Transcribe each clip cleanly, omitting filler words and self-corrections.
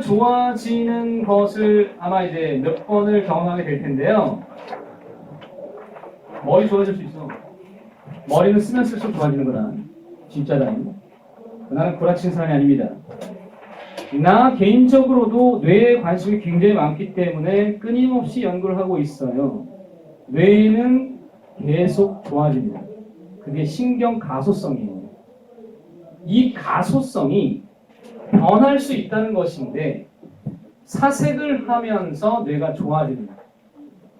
좋아지는 것을 아마 이제 몇 번을 경험하게 될 텐데요. 머리 좋아질 수 있어. 머리는 쓰면 쓸수록 좋아지는 거다. 진짜다. 나는 구라치는 사람이 아닙니다. 나 개인적으로도 뇌에 관심이 굉장히 많기 때문에 끊임없이 연구를 하고 있어요. 뇌는 계속 좋아집니다. 그게 신경 가소성이에요. 이 가소성이 변할 수 있다는 것인데 사색을 하면서 뇌가 좋아집니다.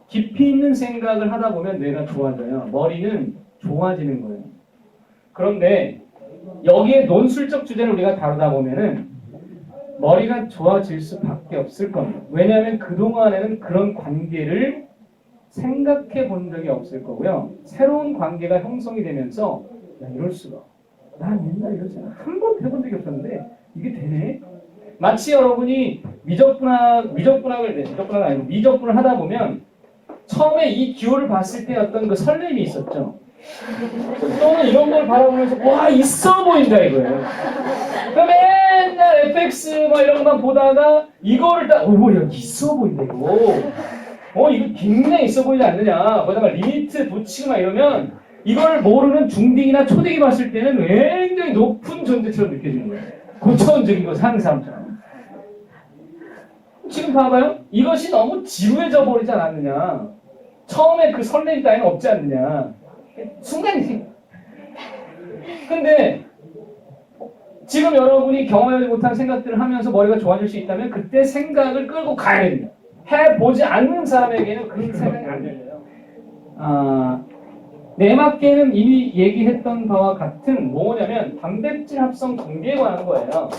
깊이 있는 생각을 하다 보면 뇌가 좋아져요. 머리는 좋아지는 거예요. 그런데 여기에 논술적 주제를 우리가 다루다 보면은 머리가 좋아질 수밖에 없을 겁니다. 왜냐하면 그동안에는 그런 관계를 생각해 본 적이 없을 거고요. 새로운 관계가 형성이 되면서 야 이럴 수가. 난 옛날에 이러잖아. 한 번도 해본 적이 없었는데 이게 되네. 마치 여러분이 미적분을 하다 보면 처음에 이 기호를 봤을 때 어떤 그 설렘이 있었죠. 또는 이런 걸 바라보면서 와 있어 보인다 이거예요. 그럼 맨날 FX 뭐 이런 것만 보다가 이거를 딱 뭐야 있어 보인다 이거. 이거 굉장히 있어 보이지 않느냐. 거기다가 리미트 붙이고 막 이러면 이걸 모르는 중딩이나 초딩이 봤을 때는 굉장히 높은 존재처럼 느껴지는 거예요. 고차원적인 거 사는 사람처럼. 지금 봐봐요. 이것이 너무 지루해져 버리지 않았느냐. 처음에 그 설렘 따위는 없지 않느냐. 순간이지. 근데 지금 여러분이 경험하지 못한 생각들을 하면서 머리가 좋아질 수 있다면 그때 생각을 끌고 가야 됩니다. 해보지 않는 사람에게는 그런 생각이 안 들려요. 내막계는 이미 얘기했던 바와 같은 뭐냐면 단백질 합성 전개에 관한 거예요.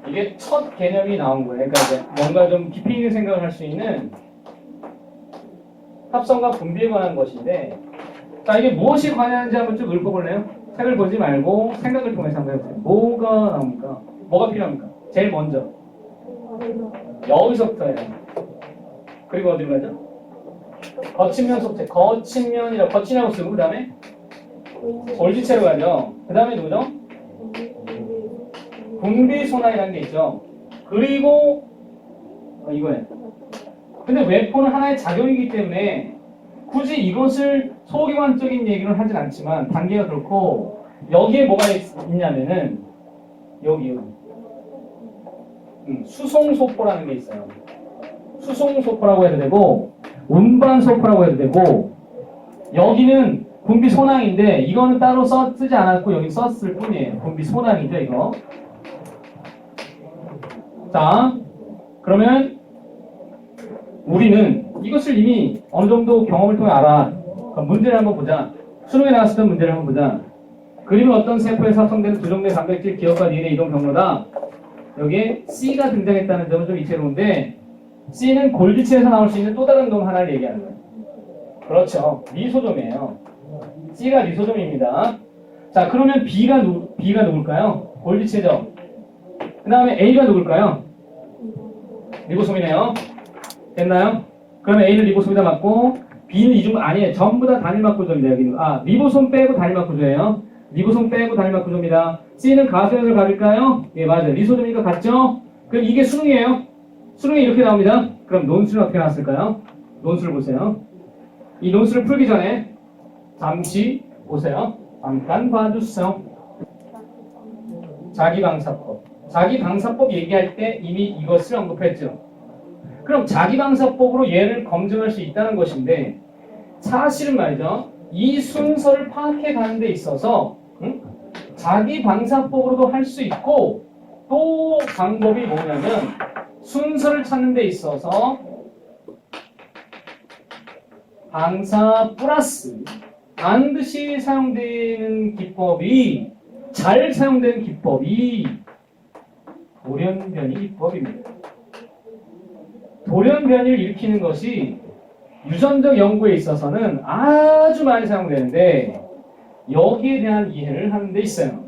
이게 첫 개념이 나온 거예요. 그러니까 이제 뭔가 좀 깊이 있는 생각을 할 수 있는 합성과 분비에 관한 것인데, 자 이게 무엇이 관여하는지 한번 쭉 읊어볼래요? 책을 보지 말고 생각을 통해서 한번 해보세요. 뭐가 나옵니까? 뭐가 필요합니까? 제일 먼저 여기서부터예요. 그리고 어디로 가죠? 거친면 속체. 거친이라고 쓰고 그 다음에 골지체로 가죠. 그 다음에 누구죠? 분비소나이라는 게 있죠. 그리고 이거예요. 근데 외포는 하나의 작용이기 때문에 굳이 이것을 소기관적인 얘기를 하진 않지만 단계가 그렇고 여기에 뭐가 있냐면은 여기 수송소포라는 게 있어요. 수송소포라고 해도 되고 운반소포라고 해도 되고 여기는 분비소낭인데 이거는 따로 쓰지 않았고 여기 썼을 뿐이에요. 분비소낭이죠 이거. 자 그러면 우리는 이것을 이미 어느 정도 경험을 통해 알아. 그럼 문제를 한번 보자. 수능에 나왔었던 문제를 한번 보자. 그림은 어떤 세포에서 합성되는 두 종류의 단백질 기억과 DNA 이동 경로다. 여기에 C가 등장했다는 점은 좀 이채로운데 C는 골지체에서 나올 수 있는 또 다른 놈 하나를 얘기하는 거예요. 그렇죠. 리소좀이에요. C가 리소좀입니다. 자 그러면 B가 누굴까요? 골지체죠. 그 다음에 A가 누굴까요? 리보솜이네요. 됐나요? 그러면 A는 리보솜이다 맞고 B는 이중 아니에요. 전부 다 단일막 구조입니다. 여기는 리보솜 빼고 단일막 구조예요. 리보솜 빼고 단일막 구조입니다. C는 가수연을 가질까요? 예 맞아요. 리소좀이니까 같죠? 그럼 이게 수능이에요. 수능이 이렇게 나옵니다. 그럼 논술은 어떻게 나왔을까요? 논술을 보세요. 이 논술을 풀기 전에 잠시 보세요. 잠깐 봐주세요. 자기방사법. 자기방사법 얘기할 때 이미 이것을 언급했죠. 그럼 자기방사법으로 얘를 검증할 수 있다는 것인데 사실은 말이죠. 이 순서를 파악해 가는 데 있어서 자기방사법으로도 할 수 있고 또 방법이 뭐냐면 순서를 찾는 데 있어서 방사 플러스 반드시 사용되는 기법이 잘 사용되는 기법이 돌연변이 기법입니다. 돌연변이를 일으키는 것이 유전적 연구에 있어서는 아주 많이 사용되는데 여기에 대한 이해를 하는 데 있어요.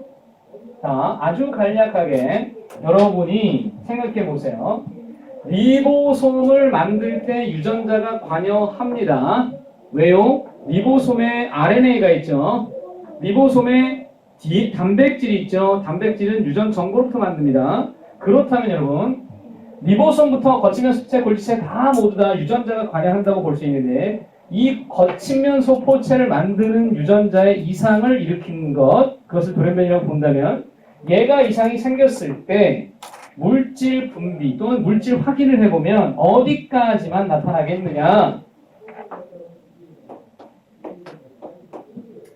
자, 아주 간략하게 여러분이 생각해 보세요. 리보솜을 만들 때 유전자가 관여합니다. 왜요? 리보솜에 RNA가 있죠. 리보솜에 단백질이 있죠. 단백질은 유전 정보로부터 만듭니다. 그렇다면 여러분 리보솜부터 거치면 소포체, 골지체 다 모두 다 유전자가 관여한다고 볼 수 있는데 이 거친면 소포체를 만드는 유전자의 이상을 일으키는 그것을 돌연변이라고 본다면 얘가 이상이 생겼을 때 물질 분비 또는 물질 확인을 해보면 어디까지만 나타나겠느냐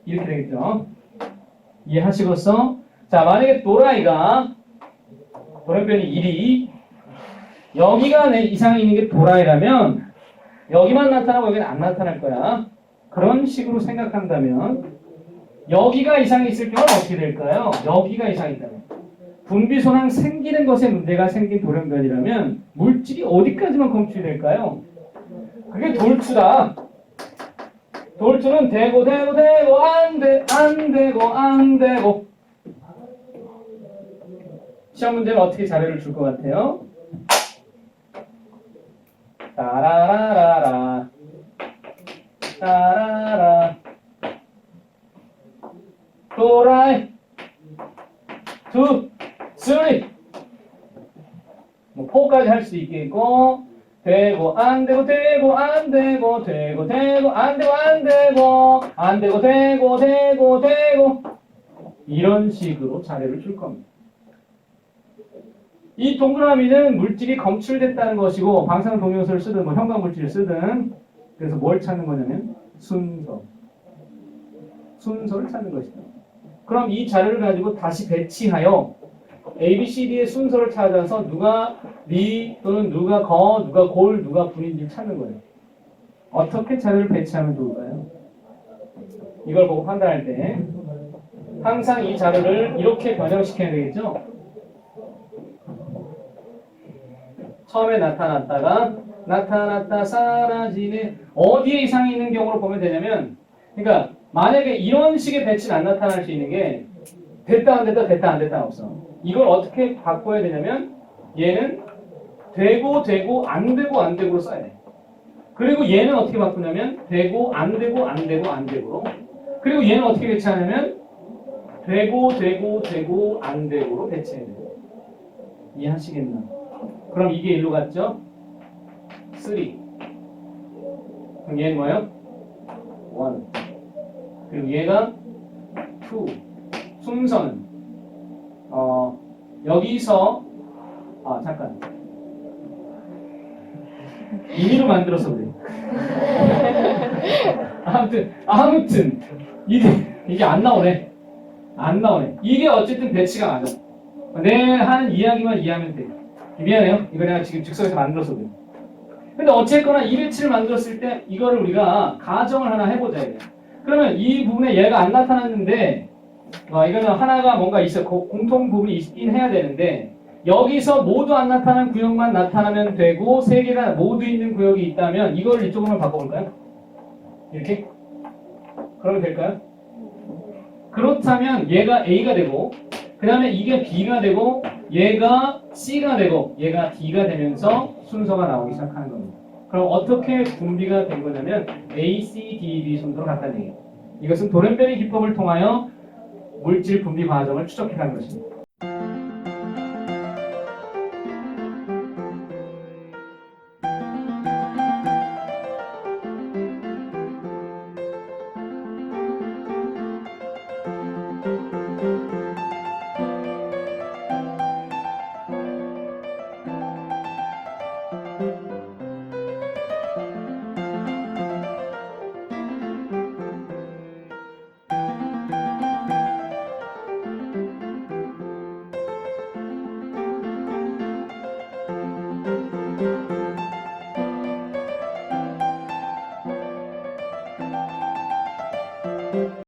이렇게 되겠죠. 이해하시고서 자 만약에 또라이가 돌연변이 1이 여기가 내 이상이 있는 게 도라이라면 여기만 나타나고 여기는 안 나타날 거야. 그런 식으로 생각한다면 여기가 이상이 있을 경우는 어떻게 될까요? 여기가 이상이 있다면 분비소낭 생기는 것에 문제가 생긴 돌연변이라면 물질이 어디까지만 검출이 될까요? 그게 돌투다. 돌투는 되고 안 되고 시험 문제는 어떻게 자료를 줄 것 같아요? 따라라라라 따라라 또라이 2, 3 뭐 4까지 할 수 있겠고 되고 안 되고 되고 안 되고 되고 되고 안 되고 안 되고 안 되고 되고 되고 되고 이런 식으로 자료를 줄 겁니다. 이 동그라미는 물질이 검출됐다는 것이고 방사능 동요소를 쓰든 뭐 형광 물질을 쓰든 그래서 뭘 찾는 거냐면 순서를 찾는 것이다. 그럼 이 자료를 가지고 다시 배치하여 A, B, C, D의 순서를 찾아서 누가 리 또는 누가 거, 누가 골, 누가 분인지 찾는 거예요. 어떻게 자료를 배치하면 좋을까요? 이걸 보고 판단할 때 항상 이 자료를 이렇게 변형시켜야 되겠죠? 처음에 나타났다 사라지네 어디에 이상이 있는 경우로 보면 되냐면 그러니까 만약에 이런 식의 배치는 안 나타날 수 있는 게 됐다 안 됐다 없어. 이걸 어떻게 바꿔야 되냐면 얘는 되고 안 되고로 써야 돼. 그리고 얘는 어떻게 바꾸냐면 되고 안 되고로 그리고 얘는 어떻게 배치하냐면 되고 안 되고로 배치해야 돼. 이해하시겠나? 그럼 이게 일로 갔죠? 3 그럼 얘는 뭐예요? 1 그리고 얘가 2 순서는 여기서 잠깐 임의로 만들어서 그래. 아무튼 이게 안 나오네. 이게 어쨌든 배치가 맞아. 내 하는 이야기만 이해하면 돼. 미안해요. 이거 내가 지금 즉석에서 만들어서 그래. 근데 어쨌거나 이 배치를 만들었을 때 이거를 우리가 가정을 하나 해보자. 이게. 그러면 이 부분에 얘가 안 나타났는데 이거는 하나가 뭔가 있어. 공통 부분이 있긴 해야 되는데 여기서 모두 안 나타난 구역만 나타나면 되고 세 개가 모두 있는 구역이 있다면 이걸 이쪽으로 바꿔볼까요? 이렇게? 그러면 될까요? 그렇다면 얘가 A가 되고 그 다음에 이게 B가 되고 얘가 C가 되고 얘가 D가 되면서 순서가 나오기 시작하는 겁니다. 그럼 어떻게 분비가 된 거냐면 A, C, D, B 순서로 갔다는 얘기예요. 이것은 돌연변이 기법을 통하여 물질 분비 과정을 추적해 가는 것입니다.